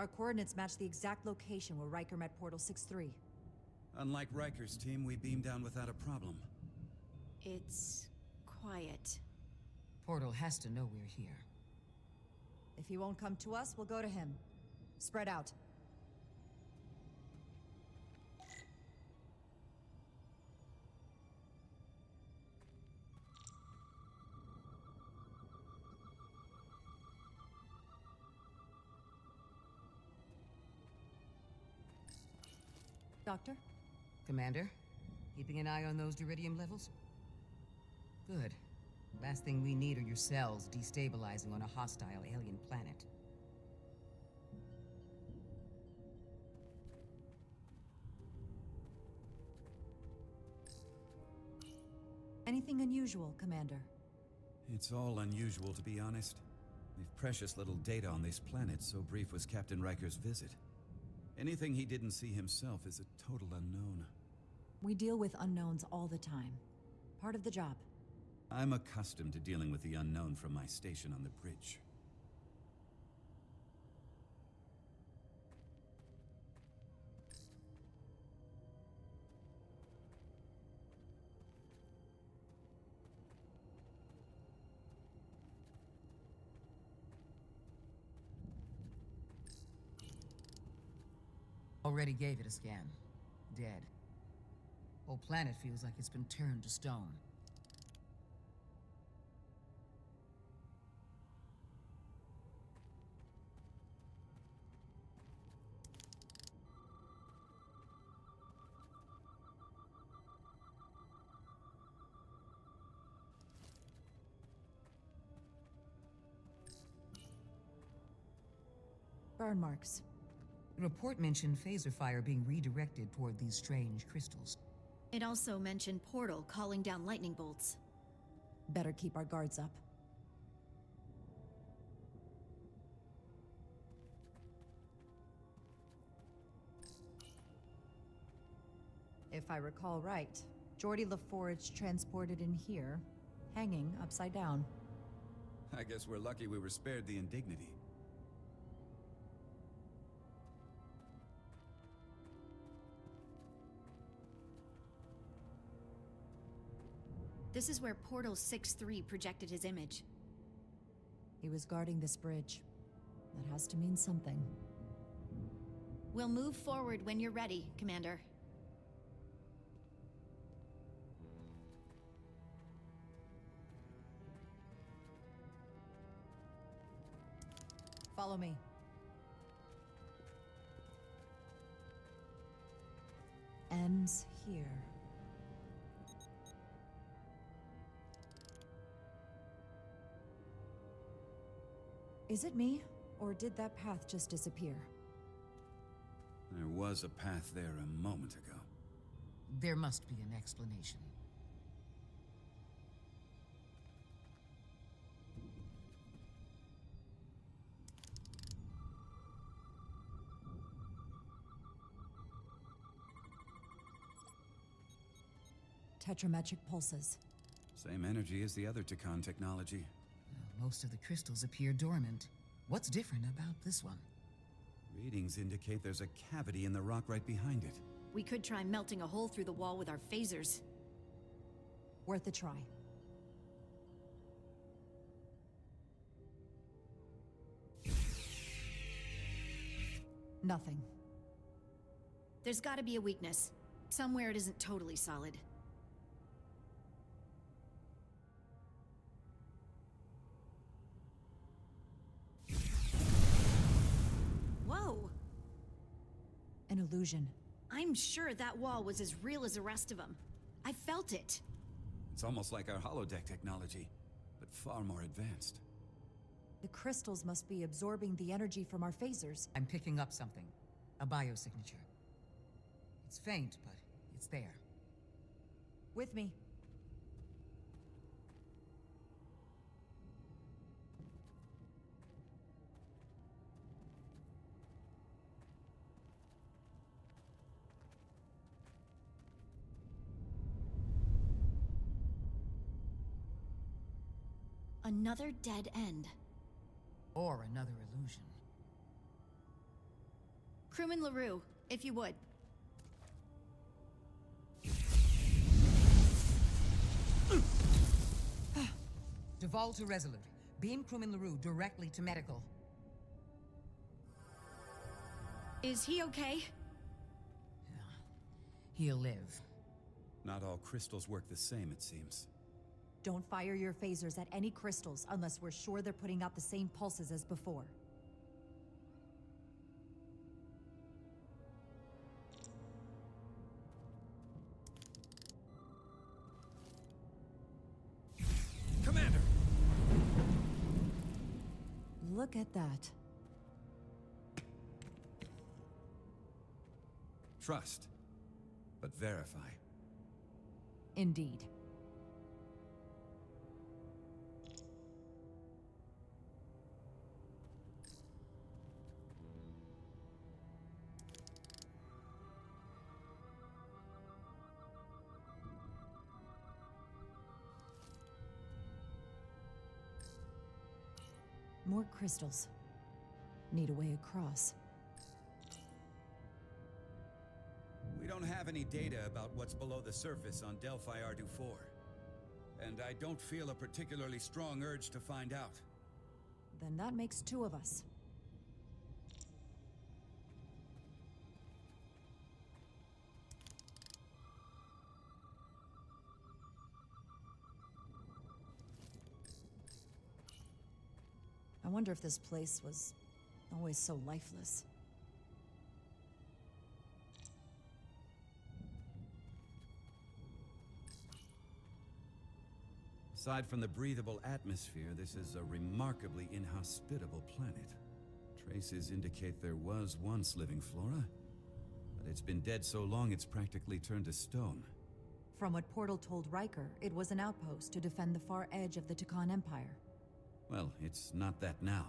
Our coordinates match the exact location where Riker met Portal 6-3. Unlike Riker's team, we beamed down without a problem. It's quiet. Portal has to know we're here. If he won't come to us, we'll go to him. Spread out. Doctor? Commander, keeping an eye on those Iridium levels? Good. Last thing we need are your cells destabilizing on a hostile alien planet. Anything unusual, Commander? It's all unusual, to be honest. We've precious little data on this planet, so brief was Captain Riker's visit. Anything he didn't see himself is a total unknown. We deal with unknowns all the time. Part of the job. I'm accustomed to dealing with the unknown from my station on the bridge. Already gave it a scan. Dead. Whole planet feels like it's been turned to stone. Burn marks. The report mentioned phaser fire being redirected toward these strange crystals. It also mentioned Portal calling down lightning bolts. Better keep our guards up. If I recall right, Geordi LaForge transported in here, hanging upside down. I guess we're lucky we were spared the indignity. This is where Portal 6-3 projected his image. He was guarding this bridge. That has to mean something. We'll move forward when you're ready, Commander. Follow me. Ends here. Is it me, or did that path just disappear? There was a path there a moment ago. There must be an explanation. Tetrametric pulses. Same energy as the other Takan technology. Most of the crystals appear dormant. What's different about this one? Readings indicate there's a cavity in the rock right behind it. We could try melting a hole through the wall with our phasers. Worth a try. Nothing. There's gotta be a weakness. Somewhere it isn't totally solid. Whoa! An illusion. I'm sure that wall was as real as the rest of them. I felt it. It's almost like our holodeck technology, but far more advanced. The crystals must be absorbing the energy from our phasers. I'm picking up something. A biosignature. It's faint, but it's there. With me. Another dead end. Or another illusion. Crewman LaRue, if you would. Duval to Resolute. Beam crewman LaRue directly to medical. Is he okay? He'll live. Not all crystals work the same, it seems. Don't fire your phasers at any crystals unless we're sure they're putting out the same pulses as before. Commander! Look at that. Trust, but verify. Indeed. More crystals. Need a way across. We don't have any data about what's below the surface on Delphi Ardu 4. And I don't feel a particularly strong urge to find out. Then that makes two of us. I wonder if this place was always so lifeless. Aside from the breathable atmosphere, this is a remarkably inhospitable planet. Traces indicate there was once living flora, but it's been dead so long it's practically turned to stone. From what Portal told Riker, it was an outpost to defend the far edge of the Takan Empire. Well, it's not that now.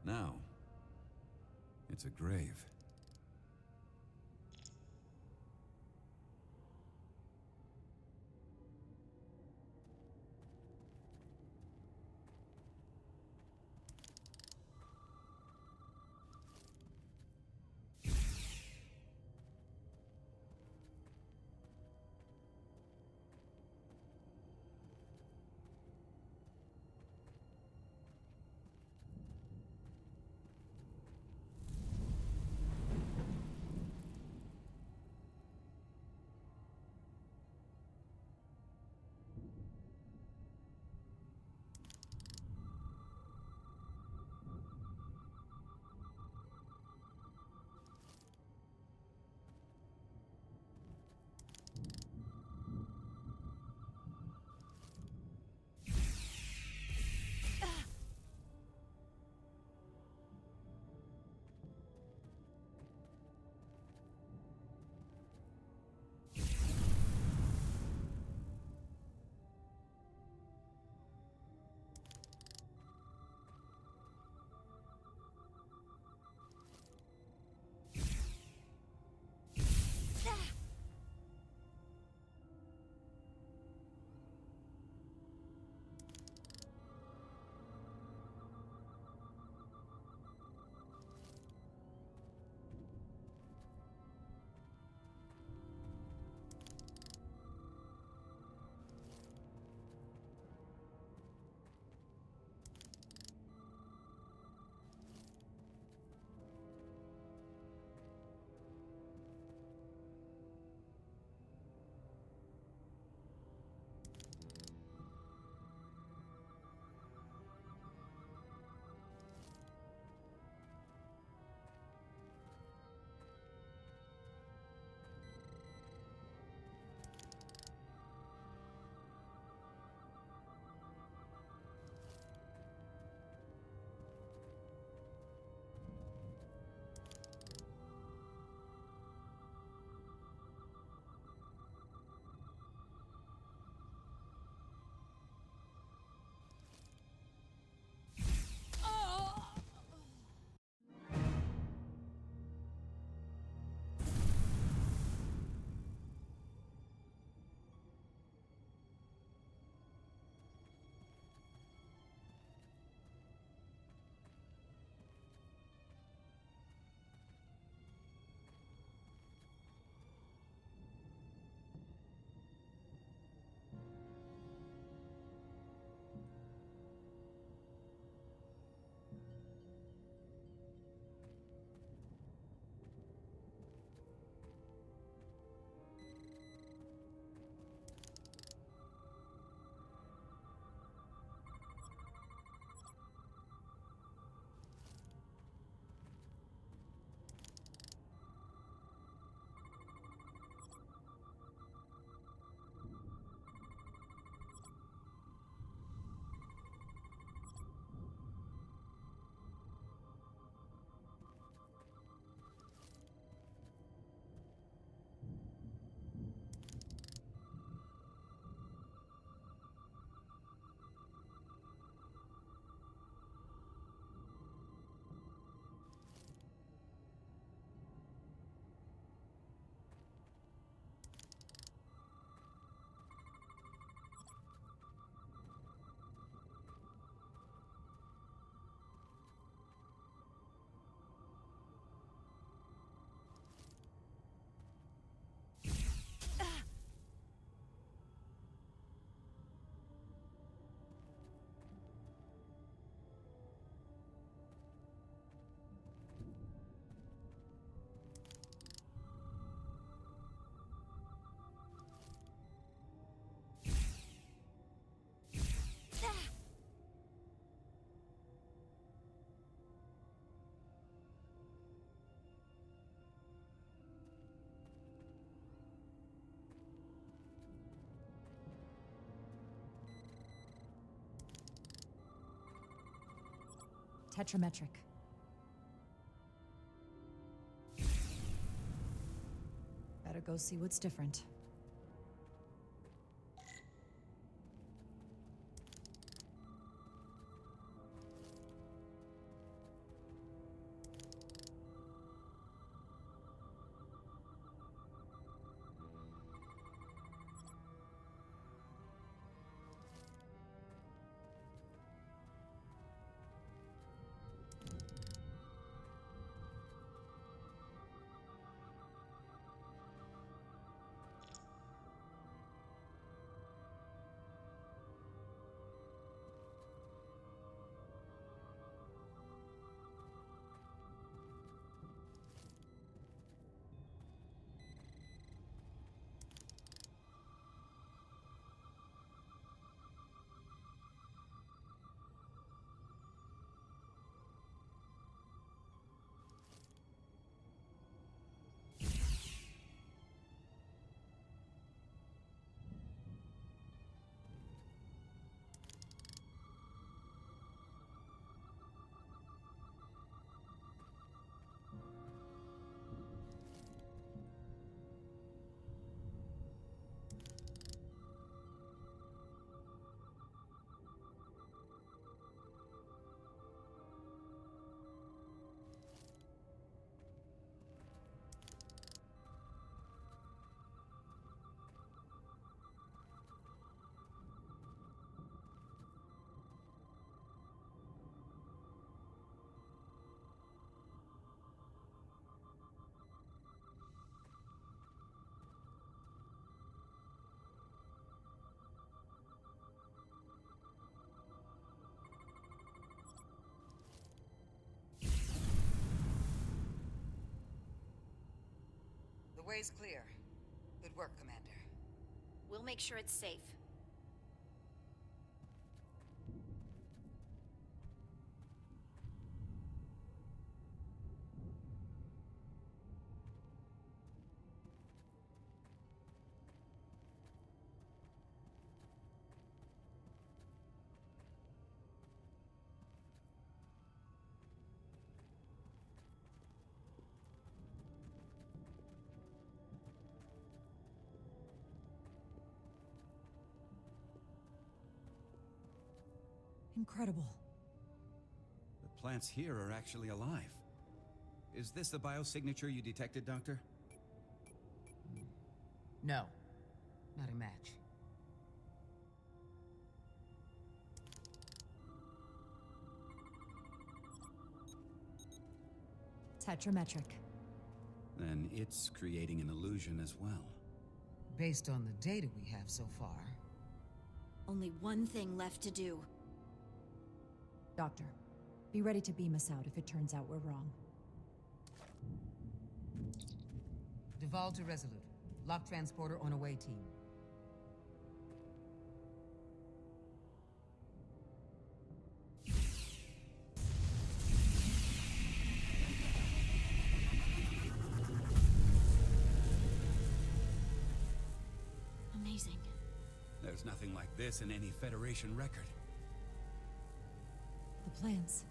Now, it's a grave. Tetrametric. Better go see what's different. The way's clear. Good work, Commander. We'll make sure it's safe. Incredible. The plants here are actually alive. Is this the biosignature you detected, Doctor? No. Not a match. Tetrametric. Then it's creating an illusion as well. Based on the data we have so far. Only one thing left to do. Doctor, be ready to beam us out if it turns out we're wrong. Duval to Resolute. Lock transporter on away team. Amazing. There's nothing like this in any Federation record. The plans.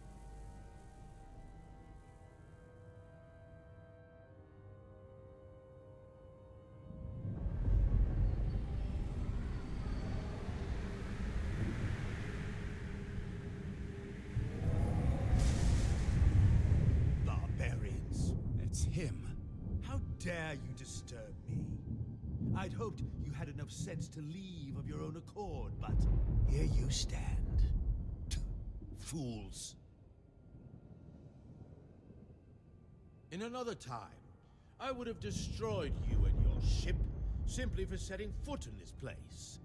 Barbarians. It's him. How dare you disturb me? I'd hoped you had enough sense to leave of your own accord, but here you stand. Fools. In another time, I would have destroyed you and your ship simply for setting foot in this place.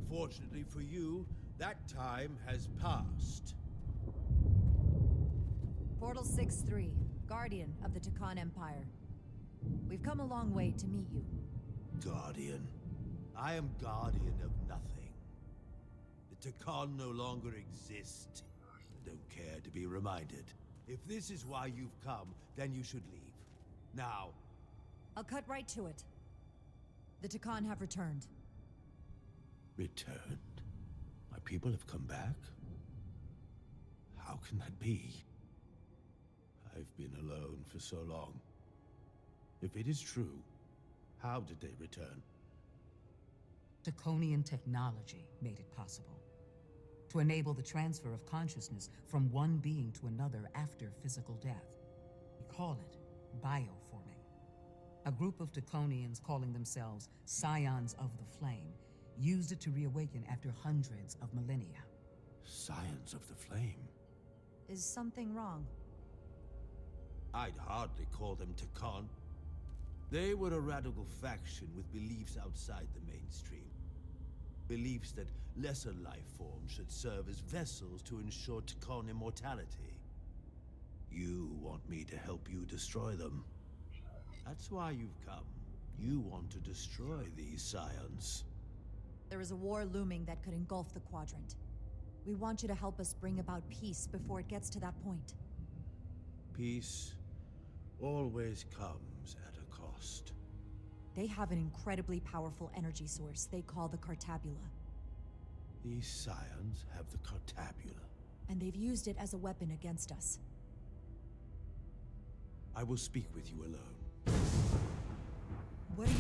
Fortunately for you, that time has passed. Portal 6-3, Guardian of the Takan Empire. We've come a long way to meet you. Guardian? I am guardian of nothing. The Takan no longer exist. I don't care to be reminded. If this is why you've come, then you should leave. Now. I'll cut right to it. The Takan have returned. Returned? My people have come back? How can that be? I've been alone for so long. If it is true, how did they return? Draconian technology made it possible to enable the transfer of consciousness from one being to another after physical death. We call it bioforming. A group of Draconians calling themselves Scions of the Flame used it to reawaken after hundreds of millennia. Scions of the Flame? Is something wrong? I'd hardly call them Takan. They were a radical faction with beliefs outside the mainstream. Beliefs that lesser life forms should serve as vessels to ensure Takan immortality. You want me to help you destroy them. That's why you've come. You want to destroy these scions. There is a war looming that could engulf the Quadrant. We want you to help us bring about peace before it gets to that point. Peace always comes at a cost. They have an incredibly powerful energy source they call the Cartabula, These scions have the Cartabula. and they've used it as a weapon against us. I will speak with you alone. What are you...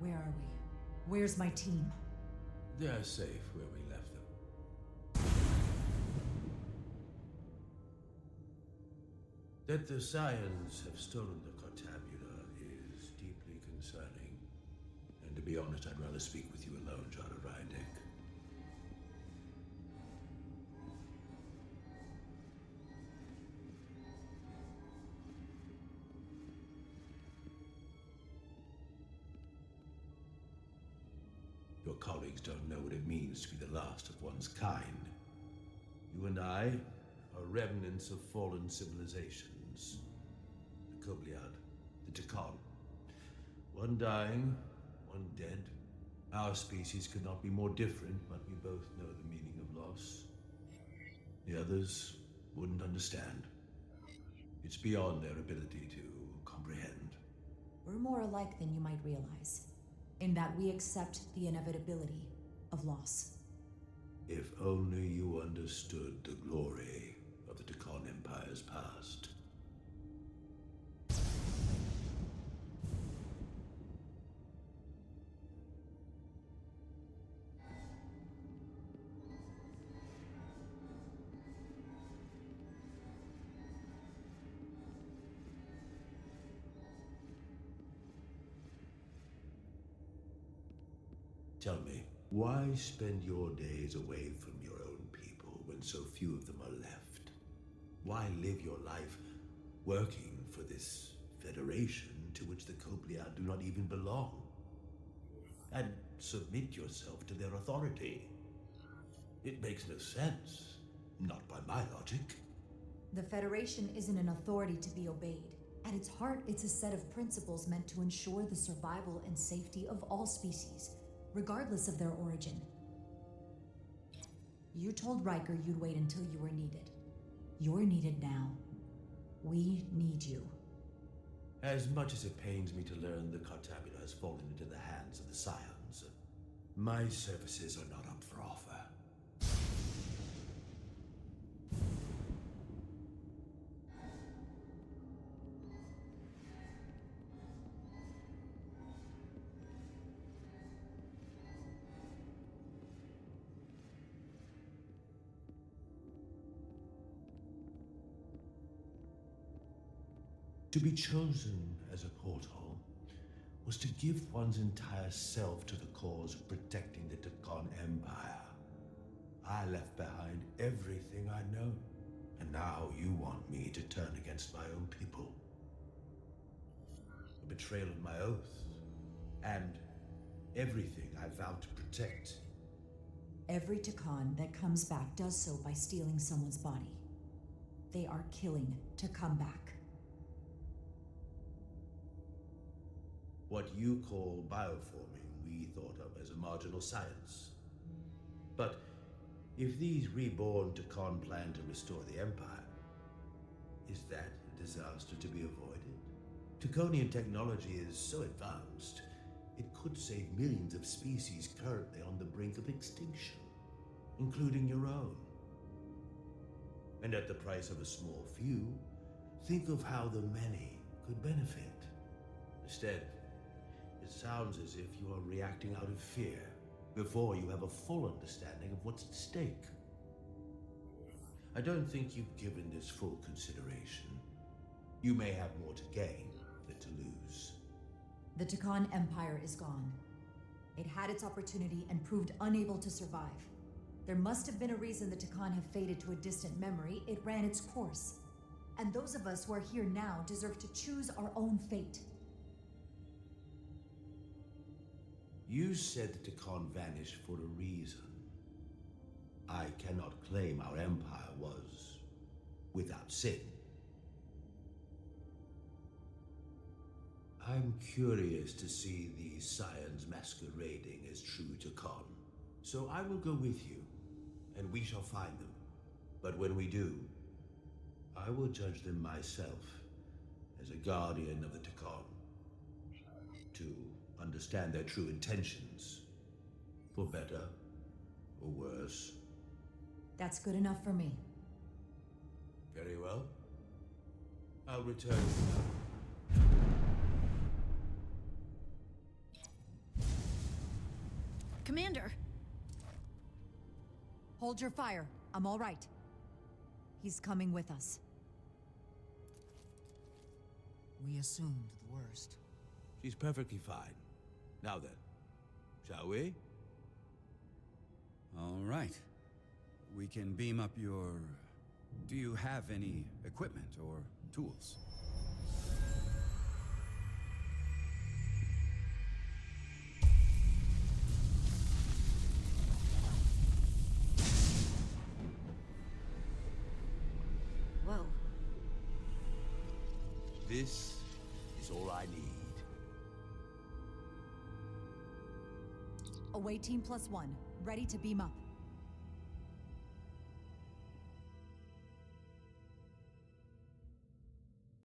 Where are we? Where's my team? They're safe where we left them. That the scions have stolen the Cartabula is deeply concerning. And to be honest, I'd rather speak with you alone, John Rydek. Your colleagues don't know what it means to be the last of one's kind. You and I are remnants of fallen civilizations. The Kobliad, the Takan. One dying, one dead. Our species could not be more different, but we both know the meaning of loss. The others wouldn't understand. It's beyond their ability to comprehend. We're more alike than you might realize, in that we accept the inevitability of loss. If only you understood the glory of the Takan Empire's past. Tell me, why spend your days away from your own people when so few of them are left? Why live your life working for this federation to which the Kobliad do not even belong? And submit yourself to their authority? It makes no sense, not by my logic. The Federation isn't an authority to be obeyed. At its heart, it's a set of principles meant to ensure the survival and safety of all species, regardless of their origin. You told Riker you'd wait until you were needed. You're needed now. We need you. As much as it pains me to learn the Cartabula has fallen into the hands of the Scions, my services are not up for offer. To be chosen as a portal was to give one's entire self to the cause of protecting the Takan Empire. I left behind everything I know, and now you want me to turn against my own people. A betrayal of my oath, and everything I vowed to protect. Every Takan that comes back does so by stealing someone's body. They are killing to come back. What you call bioforming, we thought of as a marginal science. But if these reborn Takan plan to restore the Empire, is that a disaster to be avoided. Taconian technology is so advanced, it could save millions of species currently on the brink of extinction, including your own. And at the price of a small few, think of how the many could benefit. Instead, it sounds as if you are reacting out of fear before you have a full understanding of what's at stake. I don't think you've given this full consideration. You may have more to gain than to lose. The Takan Empire is gone. It had its opportunity and proved unable to survive. There must have been a reason the Takan have faded to a distant memory. It ran its course. And those of us who are here now deserve to choose our own fate. You said the Takan vanished for a reason. I cannot claim our empire was without sin. I'm curious to see these scions masquerading as true Takan. So I will go with you, and we shall find them. But when we do, I will judge them myself as a guardian of the Takan, to understand their true intentions, for better or worse. That's good enough for me. Very well. I'll return. Commander! Hold your fire. I'm all right. He's coming with us. We assumed the worst. She's perfectly fine. Now then, shall we? All right. We can beam up your... Do you have any equipment or tools? Whoa. This is all I need. Away Team +1, ready to beam up.